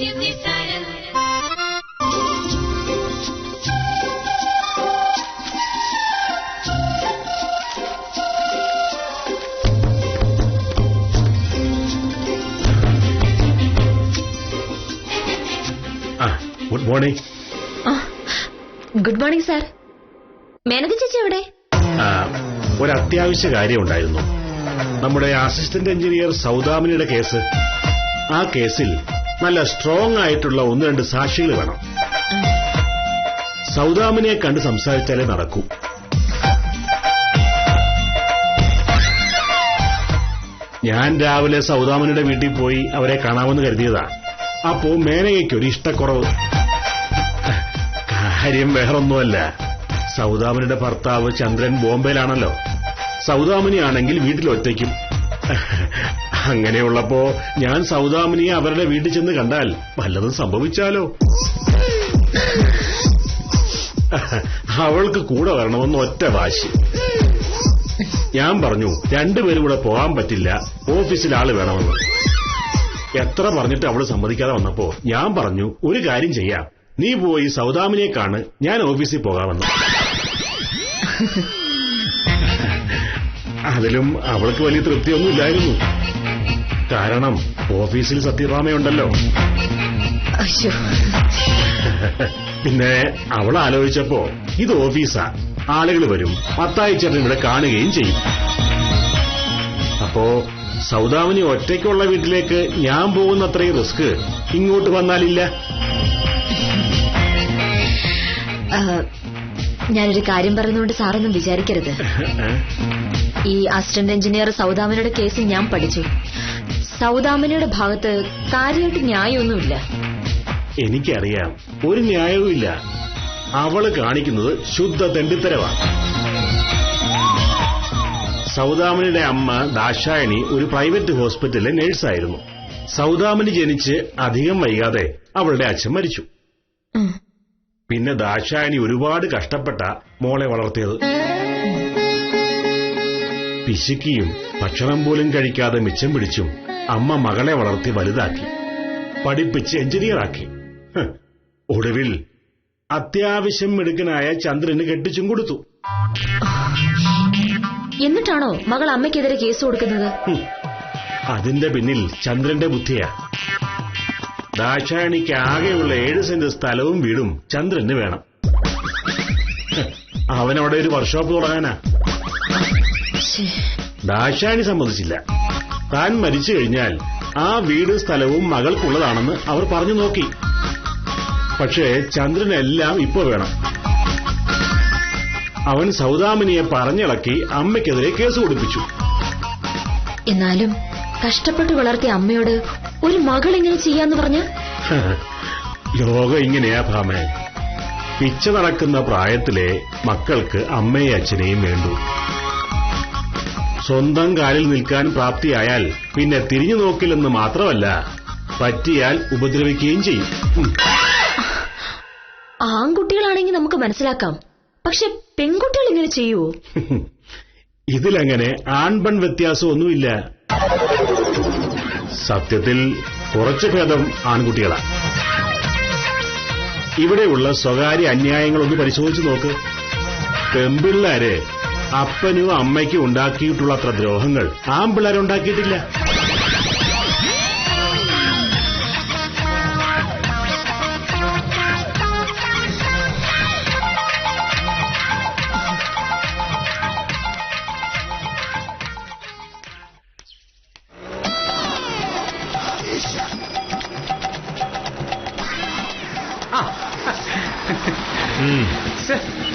Good morning. Good morning sir. Menaka ചേച്ചി എവിടെ? ഒരു അത്യാവശ്യ കാര്യം ഉണ്ടായിരുന്നു. നമ്മുടെ അസിസ്റ്റന്റ് എഞ്ചിനീയർ സൗദാമിനിയുടെ കേസ്. ആ കേസിൽ നല്ല സ്ട്രോങ് ആയിട്ടുള്ള 1-2 സാക്ഷികൾ വേണം. സൗദാമിനിയെ കണ്ട് സംസാരിച്ചാലേ നടക്കൂ. ഞാൻ രാവിലെ സൗദാമിനിയുടെ വീട്ടിൽ പോയി അവരെ കാണാമെന്ന് കരുതിയതാ. അപ്പോ മേനകയ്ക്കൊരു ഇഷ്ടക്കുറവ്. കാര്യം വേറൊന്നുമല്ല, സൗദാമിനിയുടെ ഭർത്താവ് ചന്ദ്രൻ ബോംബെയിലാണല്ലോ. സൗദാമിനിയാണെങ്കിൽ വീട്ടിലൊറ്റയ്ക്കും. അങ്ങനെയുള്ളപ്പോ ഞാൻ സൗദാമിനിയെ അവരുടെ വീട്ടിൽ ചെന്ന് കണ്ടാൽ വല്ലതും സംഭവിച്ചാലോ. അവൾക്ക് കൂടെ വരണമെന്ന് ഒറ്റ വാശി. ഞാൻ പറഞ്ഞു 2 പേരും കൂടെ പോകാൻ പറ്റില്ല, ഓഫീസിൽ ആള് വേണമെന്ന്. എത്ര പറഞ്ഞിട്ട് അവള് സമ്മതിക്കാതെ വന്നപ്പോ ഞാൻ പറഞ്ഞു, ഒരു കാര്യം ചെയ്യാം, നീ പോയി സൗദാമിനിയെ കാണ്, ഞാൻ ഓഫീസിൽ പോകാമെന്ന്. അതിലും അവൾക്ക് വലിയ തൃപ്തിയൊന്നുമില്ലായിരുന്നു. കാരണം ഓഫീസിൽ സത്യഭാമയുണ്ടല്ലോ. പിന്നെ അവൾ ആലോചിച്ചപ്പോ ഇത് ഓഫീസാ, ആളുകൾ വരും, മത്തായിച്ചേട്ടൻ ഇവിടെ കാണുകയും ചെയ്യും. അപ്പോ സൗദാമിനി ഒറ്റയ്ക്കുള്ള വീട്ടിലേക്ക് ഞാൻ പോകുന്നത്രയും റിസ്ക് ഇങ്ങോട്ട് വന്നാലില്ല. ഞാനൊരു കാര്യം പറയുന്നതുകൊണ്ട് സാറൊന്നും വിചാരിക്കരുത്. ഈ അസിസ്റ്റന്റ് എഞ്ചിനീയർ സൗദാമിനിയുടെ കേസ് ഞാൻ പഠിച്ചു. സൗദാമിനിയുടെ ഭാഗത്ത് കാര്യമായിട്ട് ന്യായമൊന്നുമില്ല. എനിക്കറിയാം, ഒരു ന്യായവുമില്ല. അവള് കാണിക്കുന്നത് ശുദ്ധ തെണ്ടിത്തരവാണ്. സൗദാമിനിയുടെ അമ്മ ദാക്ഷായണി ഒരു പ്രൈവറ്റ് ഹോസ്പിറ്റലിലെ നഴ്സായിരുന്നു. സൗദാമിനി ജനിച്ച് അധികം വൈകാതെ അവളുടെ അച്ഛൻ മരിച്ചു. പിന്നെ ദാക്ഷായണി ഒരുപാട് കഷ്ടപ്പെട്ട മോളെ വളർത്തിയത്. പിശുക്കിയും ഭക്ഷണം പോലും കഴിക്കാതെ മിച്ചം പിടിച്ചും അമ്മ മകളെ വളർത്തി വലുതാക്കി, പഠിപ്പിച്ച് എഞ്ചിനീയറാക്കി. ഒടുവിൽ അത്യാവശ്യം മിടുക്കനായ ചന്ദ്രന് കെട്ടിച്ചും കൊടുത്തു. എന്നിട്ടാണോ മകൾ അമ്മയ്ക്കെതിരെ കേസ് കൊടുക്കുന്നത്? അതിന്റെ പിന്നിൽ ചന്ദ്രന്റെ ബുദ്ധിയാ. ദാക്ഷായണിക്ക് ആകെയുള്ള 7 സെന്റ് സ്ഥലവും വീടും ചന്ദ്രന് വേണം. അവനവിടെ ഒരു വർക്ക്ഷോപ്പ് തുടങ്ങാനാ. ദാക്ഷായണി സമ്മതിച്ചില്ല. താൻ മരിച്ചു കഴിഞ്ഞാൽ ആ വീട് സ്ഥലവും മകൾക്കുള്ളതാണെന്ന് അവർ പറഞ്ഞു നോക്കി. പക്ഷേ ചന്ദ്രനെല്ലാം ഇപ്പോ വേണം. അവൻ സൗദാമിനിയെ പറഞ്ഞിളക്കി അമ്മയ്ക്കെതിരെ കേസ് കൊടുപ്പിച്ചു. എന്നാലും കഷ്ടപ്പെട്ട് വളർത്തിയ അമ്മയോട് ഒരു മകൾ എങ്ങനെ ചെയ്യാന്ന് പറഞ്ഞ? ലോകം ഇങ്ങനെയാ ഭാമേ. പിച്ച നടക്കുന്ന പ്രായത്തിലെ മക്കൾക്ക് അമ്മയും അച്ഛനെയും വേണ്ടു. സ്വന്തം കാലിൽ നിൽക്കാൻ പ്രാപ്തിയായാൽ പിന്നെ തിരിഞ്ഞു നോക്കില്ലെന്ന് മാത്രമല്ല, പറ്റിയാൽ ഉപദ്രവിക്കുകയും ചെയ്യും. ആൺകുട്ടികളാണെങ്കിൽ നമുക്ക് മനസ്സിലാക്കാം, പക്ഷെ പെൺകുട്ടികൾ ഇങ്ങനെ ചെയ്യുവോ? ഇതിലങ്ങനെ ആൺപെൺ വ്യത്യാസമൊന്നുമില്ല. സത്യത്തിൽ കുറച്ചു ഭേദം ആൺകുട്ടികളാ. ഇവിടെയുള്ള സ്വകാര്യ അന്യായങ്ങളൊന്ന് പരിശോധിച്ചു നോക്ക്. പെൺപിള്ളാര് അപ്പനും അമ്മയ്ക്കും ഉണ്ടാക്കിയിട്ടുള്ള അത്ര ദ്രോഹങ്ങൾ ആൺപിള്ളേരുണ്ടാക്കിയിട്ടില്ല.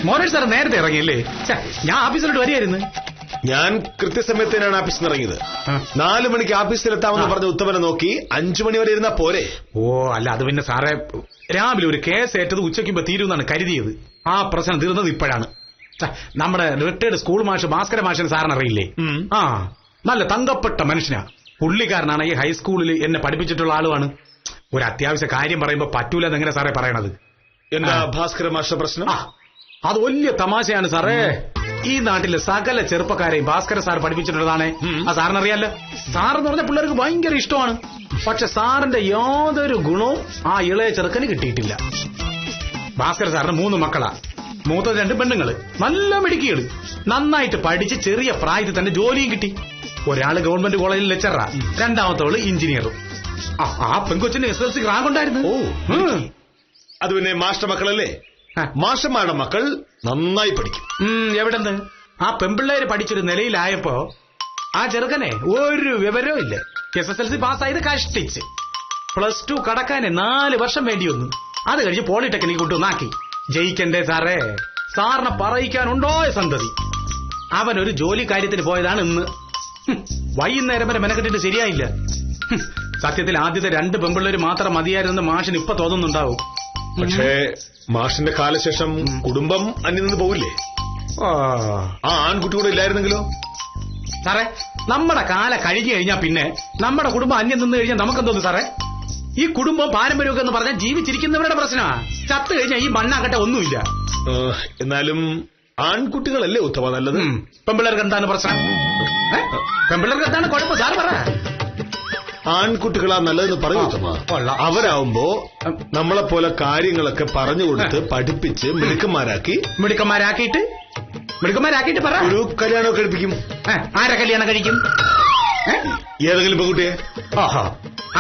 മോനേഷ് സാർ നേരത്തെ ഇറങ്ങിയല്ലേ? ഞാൻ ഓഫീസിലോട്ട് വരികയായിരുന്നു. ഞാൻ കൃത്യസമയത്തിനാണ് ഓഫീസിൽ നിന്ന് ഇറങ്ങിയത്. 4 മണിക്ക് ഓഫീസിലെത്താമെന്ന് പറഞ്ഞ ഉത്തമനെ നോക്കി 5 മണി വരെ ഇരുന്നാ പോരെ? ഓ അല്ല, അത് പിന്നെ സാറേ രാവിലെ ഒരു കേസ് ഏറ്റത് ഉച്ചയ്ക്കുമ്പോ തീരുമെന്നാണ് കരുതിയത്. ആ പ്രശ്നം തീർന്നത് ഇപ്പോഴാണ്. നമ്മുടെ റിട്ടയർഡ് സ്കൂൾ മാഷ് ഭാസ്കര മാഷിന് സാറിന് അറിയില്ലേ? ആ നല്ല തങ്കപ്പെട്ട മനുഷ്യനാ. പുള്ളിക്കാരനാണ് ഈ ഹൈസ്കൂളിൽ എന്നെ പഠിപ്പിച്ചിട്ടുള്ള ആളുമാണ്. ഒരു അത്യാവശ്യ കാര്യം പറയുമ്പോ പറ്റൂലെന്ന് എങ്ങനെ സാറേ പറയണത്? എന്താ ഭാസ്കര മാഷ പ്രശ്നം? അത് വലിയ തമാശയാണ് സാറേ. ഈ നാട്ടിലെ സകല ചെറുപ്പക്കാരെയും ഭാസ്കര സാർ പഠിപ്പിച്ചിട്ടുള്ളതാണ്. ആ സാറിനറിയാലോ. സാറെന്ന് പറഞ്ഞ പിള്ളേർക്ക് ഭയങ്കര ഇഷ്ടമാണ്. പക്ഷെ സാറിന്റെ യാതൊരു ഗുണവും ആ ഇളയ ചെറുക്കന് കിട്ടിയിട്ടില്ല. ഭാസ്കര സാറിന് 3 മക്കളാ. മൂത്തത് 2 പെണ്ണുങ്ങള്, നല്ല മിടുക്കികള്, നന്നായിട്ട് പഠിച്ച് ചെറിയ പ്രായത്തിൽ തന്നെ ജോലിയും കിട്ടി. ഒരാള് ഗവൺമെന്റ് കോളേജിൽ ലെക്ചറാ, രണ്ടാമത്തവള് എഞ്ചിനീയറും. ആ പെൺകൊച്ചിന് SSLC റാങ്ക് ഉണ്ടായിരുന്നു. അത് പിന്നെ മാസ്റ്റർ മക്കളല്ലേ? മാസ്റ്റർമാരുടെ മക്കൾ നന്നായി പഠിക്കും. എവിടെന്ന് ആ പെൺപിള്ളേര് പഠിച്ചൊരു നിലയിലായപ്പോ ആ ചെറുക്കനെ ഒരു വിവരവും ഇല്ല. SSLC പാസ്സായത് കഷ്ടിച്ച്. +2 കടക്കാനെ 4 വർഷം വേണ്ടി വന്നു. അത് കഴിഞ്ഞ് പോളിടെക്നിക് കൊണ്ടുവന്നാക്കി. ജയിക്കണ്ടേ സാറേ? സാറിനെ പറയിക്കാനുണ്ടോ സന്തതി? അവനൊരു ജോലി കാര്യത്തിന് പോയതാണ് ഇന്ന്. വൈകുന്നേരം വരെ മെനക്കെട്ടിട്ട് ശരിയായില്ല. സത്യത്തിൽ ആദ്യത്തെ 2 പെൺപിള്ളേര് മാത്രം മതിയായിരുന്നു മാഷിന് ഇപ്പൊ തോന്നുന്നുണ്ടാവും. പക്ഷേ മാഷിന്റെ കാലശേഷം കുടുംബം അന്യം നിന്ന് പോവില്ലേ? ആ ആൺകുട്ടി കൂടെ ഇല്ലായിരുന്നെങ്കിലോ? സാറേ, നമ്മുടെ കാല കഴിഞ്ഞു കഴിഞ്ഞാൽ പിന്നെ നമ്മുടെ കുടുംബം അന്യം നിന്ന് കഴിഞ്ഞാൽ നമുക്കെന്തോന്നു സാറേ? ഈ കുടുംബം പാരമ്പര്യമൊക്കെ എന്ന് പറഞ്ഞാൽ ജീവിച്ചിരിക്കുന്നവരുടെ പ്രശ്നമാണ്. ചത്തു കഴിഞ്ഞാൽ ഈ മണ്ണാക്കട്ടെ ഒന്നുമില്ല. എന്നാലും ആൺകുട്ടികളല്ലേ ഉത്തമ നല്ലത്? പെൺപിള്ളേർക്ക് എന്താണ് പ്രശ്നം? പെൺപിള്ളേർക്ക് എന്താണ് കുഴപ്പം സാർ പറ? ആൺകുട്ടികളാ നല്ലതെന്ന് പറയൂ ഉത്തമ. അവരാവുമ്പോ നമ്മളെപ്പോലെ കാര്യങ്ങളൊക്കെ പറഞ്ഞു കൊടുത്ത് പഠിപ്പിച്ച് മിടുക്കന്മാരാക്കിയിട്ട് പറ ഒരു കല്യാണമൊക്കെ കഴിപ്പിക്കും. ആരെ കല്യാണം കഴിക്കും? ഏതെങ്കിലും പെൺകുട്ടിയെ.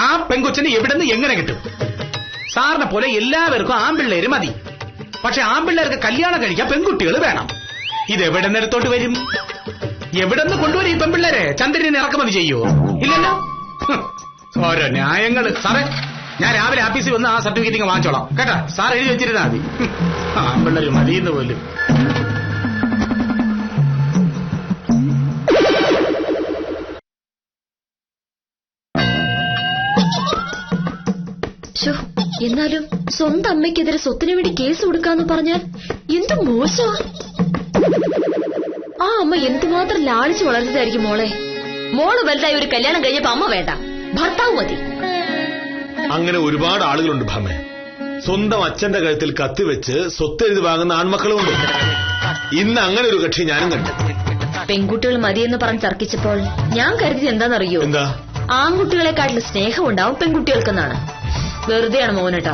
ആ പെൺകൊച്ചിന് എവിടെന്ന് എങ്ങനെ കിട്ടും? സാറിനെ പോലെ എല്ലാവർക്കും ആൺപിള്ളേര് മതി. പക്ഷെ ആൺപിള്ളേർക്ക് കല്യാണം കഴിക്കാൻ പെൺകുട്ടികൾ വേണം. ഇതെവിടെ നിന്നെടുത്തോട്ട് വരും? എവിടെ നിന്ന് കൊണ്ടുവരും ഈ പെൺപിള്ളേരെ? ചന്ദ്രനെ ഇറക്കുമതി ചെയ്യോ? ഇല്ലല്ലോ. ഓരോ ന്യായങ്ങള്. സാറേ, ഞാൻ രാവിലെ ആഫീസിൽ വന്ന് ആ സർട്ടിഫിക്കറ്റ് വാങ്ങിച്ചോളാം കേട്ടാ. സാർ എഴുതി വെച്ചിരുന്നാ മതി. ആൺപിള്ളേര് മതിയെന്ന് പോലും. എന്നാലും സ്വന്തം അമ്മയ്ക്കെതിരെ സ്വത്തിനു വേണ്ടി കേസ് കൊടുക്കാന്ന് പറഞ്ഞാൽ എന്ത് മോശമാ. ആ അമ്മ എന്തുമാത്രം ലാളിച്ചു വളർന്നതായിരിക്കും മോളെ. മോള് വലുതായി ഒരു കല്യാണം കഴിഞ്ഞപ്പോ അമ്മ വേണ്ട, ഭർത്താവ് മതി. അങ്ങനെ ഒരുപാട് ആളുകളുണ്ട് ഭാമേ. സ്വന്തം അച്ഛന്റെ കഴുത്തിൽ കത്തിവെച്ച് സ്വത്ത് എഴുതി വാങ്ങുന്ന ആൺമക്കളുമുണ്ട്. ഇന്ന് അങ്ങനെ ഒരു കക്ഷി ഞാനും കണ്ടു. പെൺകുട്ടികൾ മതിയെന്ന് പറഞ്ഞ് തർക്കിച്ചപ്പോൾ ഞാൻ കരുതിയത് എന്താണെന്നറിയോ? എന്താ? ആൺകുട്ടികളെക്കാട്ടിലും സ്നേഹം ഉണ്ടാവും പെൺകുട്ടികൾക്കെന്നാണ്. വെറുതെയാണ് മോനേട്ടാ.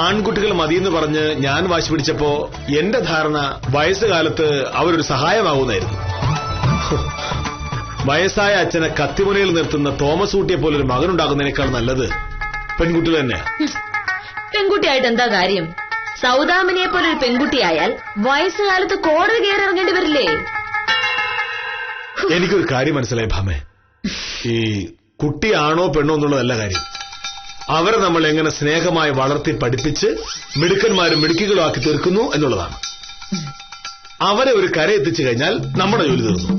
ആൺകുട്ടികൾ മതിയെന്ന് പറഞ്ഞ് ഞാൻ വാശി പിടിച്ചപ്പോ എന്റെ ധാരണ വയസ്സുകാലത്ത് അവരൊരു സഹായമാകുന്നായിരുന്നു. വയസ്സായ അച്ഛനെ കത്തിമുനയിൽ നിർത്തുന്ന തോമസ് ഊട്ടിയെ പോലൊരു മകനുണ്ടാകുന്നതിനേക്കാൾ നല്ലത് പെൺകുട്ടികൾ തന്നെയാ. പെൺകുട്ടിയായിട്ട് എന്താ കാര്യം? സൗദാമിനിയെ പോലൊരു പെൺകുട്ടിയായാൽ വയസ്സുകാലത്ത് കോടതി കയറി ഇറങ്ങേണ്ടി വരില്ലേ? എനിക്കൊരു കാര്യം മനസ്സിലായി ഭാമേ. ഈ കുട്ടിയാണോ പെണ്ണോ എന്നുള്ളതല്ല കാര്യം. അവരെ നമ്മൾ എങ്ങനെ സ്നേഹമായി വളർത്തി പഠിപ്പിച്ച് മിടുക്കന്മാരും മിടുക്കികളും ആക്കി തീർക്കുന്നു എന്നുള്ളതാണ്. അവരെ ഒരു കരയെത്തിച്ചു കഴിഞ്ഞാൽ നമ്മുടെ ജോലി തീർന്നു.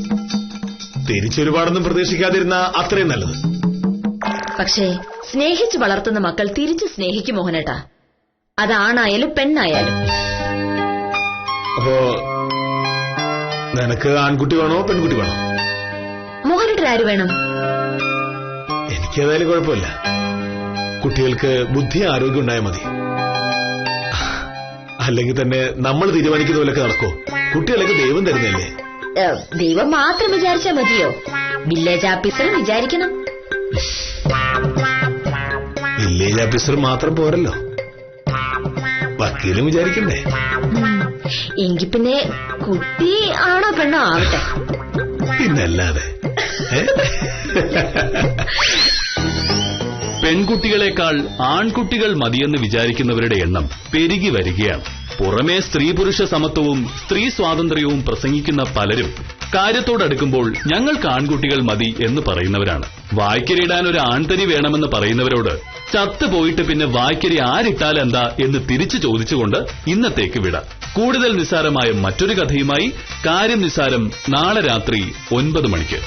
തിരിച്ചൊരുപാടൊന്നും പ്രതീക്ഷിക്കാതിരുന്ന അത്രയും നല്ലത്. പക്ഷേ സ്നേഹിച്ചു വളർത്തുന്ന മക്കൾ തിരിച്ച് സ്നേഹിക്കും മോഹനേട്ടാ. അതാണായാലും പെണ്ണായാലും. അപ്പോ നിനക്ക് ആൺകുട്ടി വേണോ പെൺകുട്ടി വേണോ? മോഹനേട്ടൻ ആര് വേണം? എനിക്കേതായാലും കുഴപ്പമില്ല. കുട്ടികൾക്ക് ബുദ്ധി ആരോഗ്യം ഉണ്ടായാൽ മതി. അല്ലെങ്കിൽ തന്നെ നമ്മൾ തീരുമാനിക്കുന്ന പോലൊക്കെ നടക്കോ? കുട്ടികളൊക്കെ ദൈവം തരുന്നല്ലേ. ദൈവം മാത്രം വിചാരിച്ചാൽ മതിയോ? വില്ലേജ് ഓഫീസറും വിചാരിക്കണം. വില്ലേജ് ഓഫീസർ മാത്രം പോരല്ലോ, വക്കീലും വിചാരിക്കണ്ടേ? എങ്കിൽ പിന്നെ കുട്ടി ആണോ പെണ്ണോ ആവട്ടെ. പിന്നല്ലാതെ. പെൺകുട്ടികളെക്കാൾ ആൺകുട്ടികൾ മതിയെന്ന് വിചാരിക്കുന്നവരുടെ എണ്ണം പെരുകി വരികയാണ്. പുറമേ സ്ത്രീ പുരുഷ സമത്വവും സ്ത്രീ സ്വാതന്ത്ര്യവും പ്രസംഗിക്കുന്ന പലരും കാര്യത്തോടടുക്കുമ്പോൾ ഞങ്ങൾക്ക് ആൺകുട്ടികൾ മതി എന്ന് പറയുന്നവരാണ്. വായ്ക്കരിയിടാൻ ഒരു ആൺതരി വേണമെന്ന് പറയുന്നവരോട് ചത്തുപോയിട്ട് പിന്നെ വായ്ക്കരി ആരിട്ടാലെന്താ എന്ന് തിരിച്ചു ചോദിച്ചുകൊണ്ട് ഇന്നത്തേക്ക് വിടാം. കൂടുതൽ നിസ്സാരമായ മറ്റൊരു കഥയുമായി കാര്യം നിസ്സാരം നാളെ രാത്രി 9 മണിക്ക്.